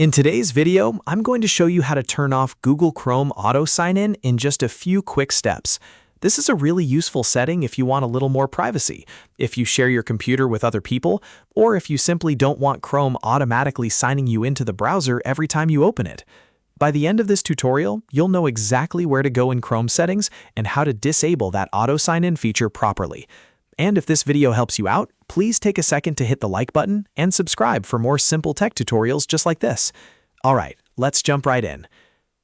In today's video, I'm going to show you how to turn off Google Chrome Auto Sign-In in just a few quick steps. This is a really useful setting if you want a little more privacy, if you share your computer with other people, or if you simply don't want Chrome automatically signing you into the browser every time you open it. By the end of this tutorial, you'll know exactly where to go in Chrome settings and how to disable that auto sign-in feature properly. And if this video helps you out, please take a second to hit the like button and subscribe for more simple tech tutorials just like this. Alright, let's jump right in.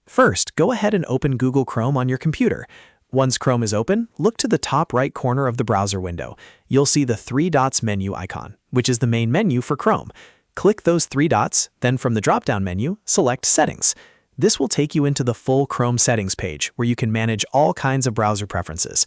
First, go ahead and open Google Chrome on your computer. Once Chrome is open, look to the top right corner of the browser window. You'll see the three dots menu icon, which is the main menu for Chrome. Click those three dots, then from the drop-down menu, select Settings. This will take you into the full Chrome settings page, where you can manage all kinds of browser preferences.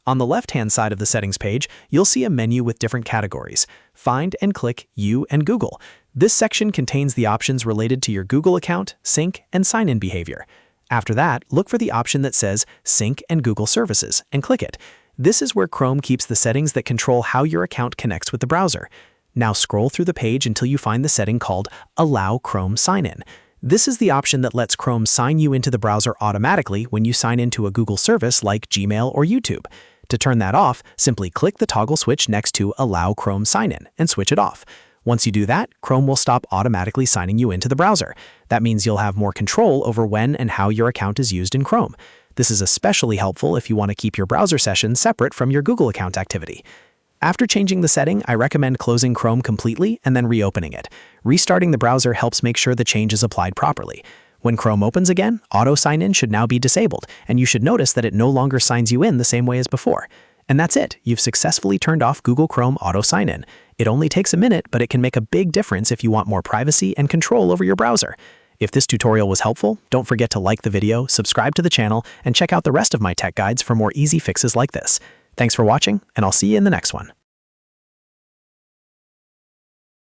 On the left-hand side of the settings page, you'll see a menu with different categories. Find and click You and Google. This section contains the options related to your Google account, sync, and sign-in behavior. After that, look for the option that says Sync and Google Services and click it. This is where Chrome keeps the settings that control how your account connects with the browser. Now scroll through the page until you find the setting called Allow Chrome Sign-In. This is the option that lets Chrome sign you into the browser automatically when you sign into a Google service like Gmail or YouTube. To turn that off, simply click the toggle switch next to Allow Chrome Sign-In and switch it off. Once you do that, Chrome will stop automatically signing you into the browser. That means you'll have more control over when and how your account is used in Chrome. This is especially helpful if you want to keep your browser sessions separate from your Google account activity. After changing the setting, I recommend closing Chrome completely and then reopening it. Restarting the browser helps make sure the change is applied properly. When Chrome opens again, Auto Sign-In should now be disabled, and you should notice that it no longer signs you in the same way as before. And that's it. You've successfully turned off Google Chrome Auto Sign-In. It only takes a minute, but it can make a big difference if you want more privacy and control over your browser. If this tutorial was helpful, don't forget to like the video, subscribe to the channel, and check out the rest of my tech guides for more easy fixes like this. Thanks for watching, and I'll see you in the next one.